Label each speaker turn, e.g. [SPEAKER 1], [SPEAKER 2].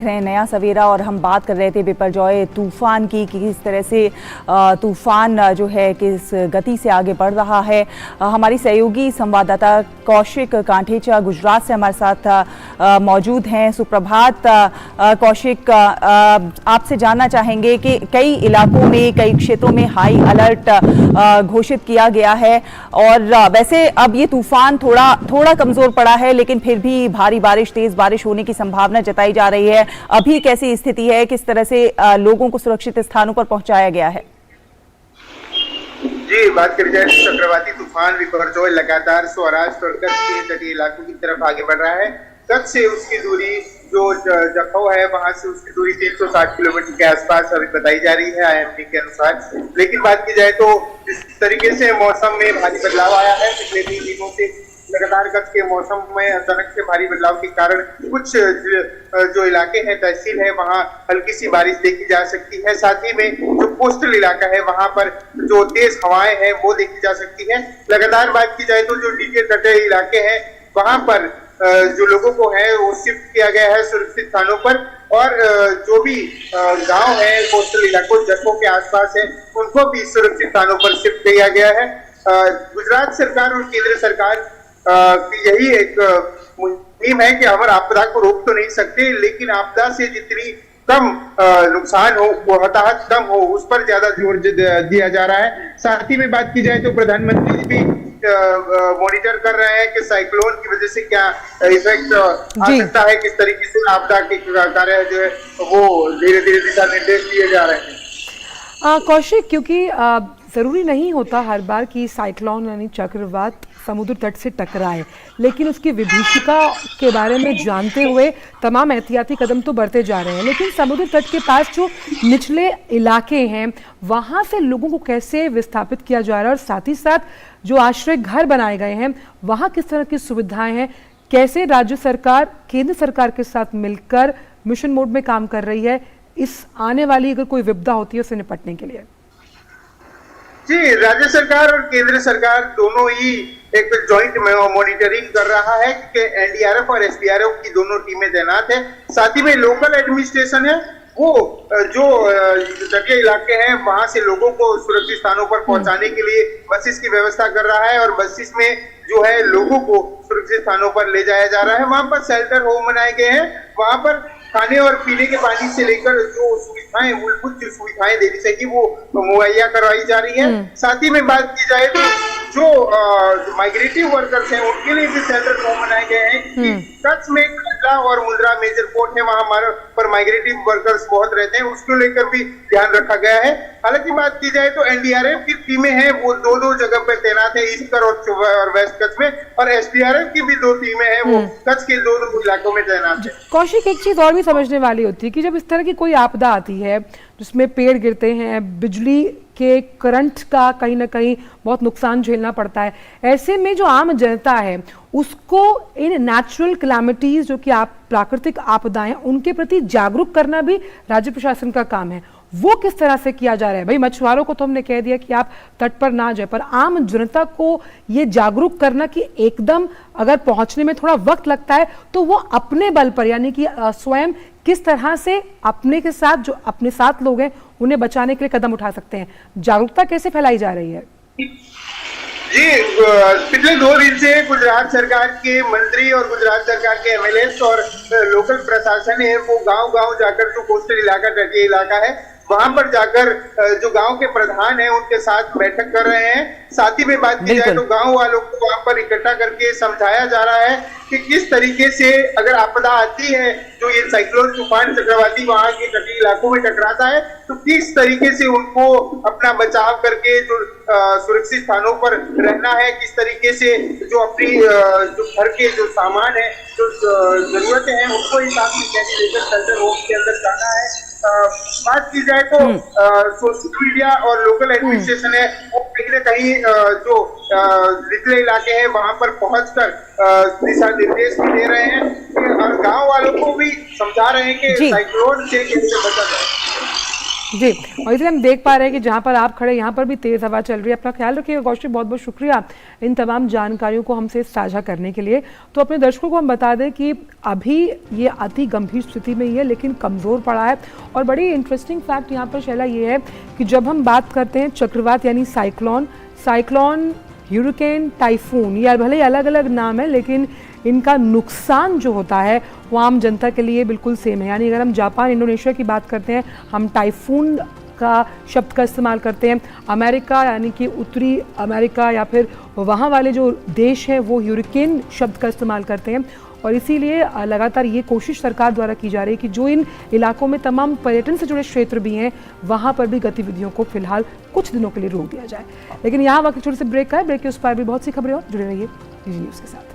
[SPEAKER 1] नया सवेरा और हम बात कर रहे थे बिपरजॉय तूफान की कि किस तरह से तूफान जो है किस गति से आगे बढ़ रहा है। हमारी सहयोगी संवाददाता कौशिक कांठेचा गुजरात से हमारे साथ मौजूद हैं। सुप्रभात कौशिक, आपसे जानना चाहेंगे कि कई इलाकों में कई क्षेत्रों में हाई अलर्ट घोषित किया गया है और वैसे अब ये तूफान थोड़ा कमजोर पड़ा है, लेकिन फिर भी भारी बारिश तेज बारिश होने की संभावना जताई जा रही है। अभी कैसी स्थिति है, किस तरह से लोगों को सुरक्षित स्थानों पर पहुंचाया गया है?
[SPEAKER 2] जी, बात करी जाए चक्रवाती तूफान बिपरजॉय लगातार सौराष्ट्र और कच्छ के तटीय इलाकों की तरफ आगे बढ़ रहा है। कच्छ से उसकी दूरी जो जखौ है वहां से उसकी दूरी 360 किलोमीटर के आसपास अभी बताई जा रही है IMD के अनुसार। लेकिन बात की जाए तो जिस तरीके से मौसम में भारी बदलाव आया है पिछले 3 दिनों से लगातार कच्छ के मौसम में अचानक से भारी बदलाव के कारण कुछ जो इलाके हैं तहसील है वहां हल्की सी बारिश देखी जा सकती है। साथ ही में जो कोस्टल इलाका है वहां पर जो तेज हवाएं हैं वो देखी जा सकती है। लगातार बात की जाए तो जो नीचे तटीय इलाके हैं वहां पर जो लोगों को है वो शिफ्ट किया गया है सुरक्षित स्थानों पर, और जो भी गांव है कोस्टल इलाकों जखौ के आसपास है उनको भी सुरक्षित स्थानों पर शिफ्ट किया गया है। गुजरात सरकार और केंद्र सरकार की यही एक मुहिम है कि हम आपदा को रोक तो नहीं सकते, लेकिन आपदा से जितनी कम नुकसान हो वो हताहत कम हो उस पर ज्यादा जोर दिया जा रहा है। साथ ही में बात की जाए तो प्रधानमंत्री भी मॉनिटर कर रहे हैं कि साइक्लोन की वजह से क्या इफेक्ट आ सकता है, किस तरीके से आपदा के कार्य जो है वो धीरे धीरे दिशा निर्देश दिए जा रहे हैं।
[SPEAKER 3] कौशिक, क्योंकि ज़रूरी नहीं होता हर बार कि साइक्लोन यानी चक्रवात समुद्र तट से टकराए, लेकिन उसकी विभीषिका के बारे में जानते हुए तमाम एहतियाती कदम तो बढ़ते जा रहे हैं। लेकिन समुद्र तट के पास जो निचले इलाके हैं वहाँ से लोगों को कैसे विस्थापित किया जा रहा है, और साथ ही साथ जो आश्रय घर बनाए गए हैं वहाँ किस तरह की सुविधाएं हैं, कैसे राज्य सरकार केंद्र सरकार के साथ मिलकर मिशन मोड में काम कर रही है इस आने वाली अगर कोई विपदा होती है उससे निपटने के लिए?
[SPEAKER 2] जी, राज्य सरकार और केंद्र सरकार दोनों ही एक जॉइंट मॉनिटरिंग कर रहा है कि NDRF और SDRF की दोनों टीमें तैनात है। साथ ही में लोकल एडमिनिस्ट्रेशन है वो जो तटीय इलाके हैं वहां से लोगों को सुरक्षित स्थानों पर पहुंचाने के लिए बसेस की व्यवस्था कर रहा है, और बसेस में जो है लोगों को सुरक्षित स्थानों पर ले जाया जा रहा है। वहां पर शेल्टर होम बनाए गए हैं, वहां पर खाने और पीने के पानी से लेकर जो सुविधाएं मूलभूत जो सुविधाएं देनी चाहिए वो मुहैया करवाई जा रही है। साथ ही में बात की जाए तो जो माइग्रेटिव वर्कर्स हैं उनके लिए भी शेल्टर होम बनाए गए हैं, क्योंकि कच्छ में कंडला और मुंद्रा मेजर पोर्ट है, वहां हमारे पर माइग्रेटिव वर्कर्स बहुत रहते हैं, उसको लेकर भी ध्यान रखा गया है। हालांकि बात की जाए तो NDRF की टीमें हैं वो दो जगह पर तैनात है, ईस्ट और वेस्ट कच्छ में, और SDRF की भी 2 टीमें हैं वो कच्छ के 2 इलाकों में तैनात है।
[SPEAKER 3] कौशिक, एक चीज और भी समझने वाली होती है कि जब इस तरह की कोई आपदा आती है जिसमें पेड़ गिरते हैं, बिजली के करंट का कहीं ना कहीं बहुत नुकसान झेलना पड़ता है, ऐसे में जो आम जनता है उसको इन नेचुरल कैलामिटीज जो कि आप प्राकृतिक आपदाएं उनके प्रति जागरूक करना भी राज्य प्रशासन का काम है। वो किस तरह से किया जा रहा है? भाई, मछुआरों को तो हमने कह दिया कि आप तट पर ना जाए, पर आम जनता को ये जागरूक करना कि एकदम अगर पहुंचने में थोड़ा वक्त लगता है तो वो अपने बल पर यानी कि स्वयं किस तरह से अपने के साथ जो अपने साथ लोग हैं उन्हें बचाने के लिए कदम उठा सकते हैं, जागरूकता कैसे फैलाई जा रही है?
[SPEAKER 2] जी, पिछले 2 दिन से गुजरात सरकार के मंत्री और गुजरात सरकार के MLAs और लोकल प्रशासन है वो गांव-गांव जाकर जो कोस्टल इलाका तटीय इलाका है वहां पर जाकर जो गांव के प्रधान हैं उनके साथ बैठक कर रहे हैं। साथ ही में बात की जाए तो गांव वालों को वहां पर इकट्ठा करके समझाया जा रहा है कि किस तरीके से अगर आपदा आती है, जो ये साइक्लोन तूफान चक्रवाती वहां के तटीय इलाकों में टकराता है, तो किस तरीके से उनको अपना बचाव करके जो सुरक्षित स्थानों पर रहना है, किस तरीके से जो अपनी जो घर के जो सामान है, जो जरूरतें हैं उनको हिसाब से कैसे लेकर शेल्टर होम के अंदर जाना है। बात की जाए तो सोशल मीडिया और लोकल एडमिनिस्ट्रेशन है वो कहीं ना कहीं जो निचले इलाके हैं वहां पर पहुंचकर दिशा निर्देश भी दे रहे हैं और गांव वालों को भी समझा रहे हैं कि साइक्लोन से कैसे बचा जाए।
[SPEAKER 3] जी, और इसलिए हम देख पा रहे हैं कि जहाँ पर आप खड़े यहाँ पर भी तेज़ हवा चल रही है। अपना ख्याल रखिएगा कौशिक, बहुत बहुत शुक्रिया इन तमाम जानकारियों को हमसे साझा करने के लिए। तो अपने दर्शकों को हम बता दें कि अभी ये अति गंभीर स्थिति में ही है लेकिन कमज़ोर पड़ा है। और बड़ी इंटरेस्टिंग फैक्ट यहाँ पर शैला ये है कि जब हम बात करते हैं चक्रवात यानी साइक्लोन, ह्यूरिकेन, टाइफून, ये भले ही अलग अलग नाम है लेकिन इनका नुकसान जो होता है वो आम जनता के लिए बिल्कुल सेम है। यानी अगर हम जापान, इंडोनेशिया की बात करते हैं, हम टाइफून का शब्द का इस्तेमाल करते हैं। अमेरिका यानी कि उत्तरी अमेरिका या फिर वहाँ वाले जो देश हैं वो ह्यूरिकेन शब्द का इस्तेमाल करते हैं। और इसीलिए लगातार ये कोशिश सरकार द्वारा की जा रही है कि जो इन इलाकों में तमाम पर्यटन से जुड़े क्षेत्र भी हैं वहाँ पर भी गतिविधियों को फिलहाल कुछ दिनों के लिए रोक दिया जाए। लेकिन यहाँ वक्त छोटे से ब्रेक का है, ब्रेक के उस पार भी बहुत सी खबरें और जुड़े रहिए DG न्यूज़ के साथ।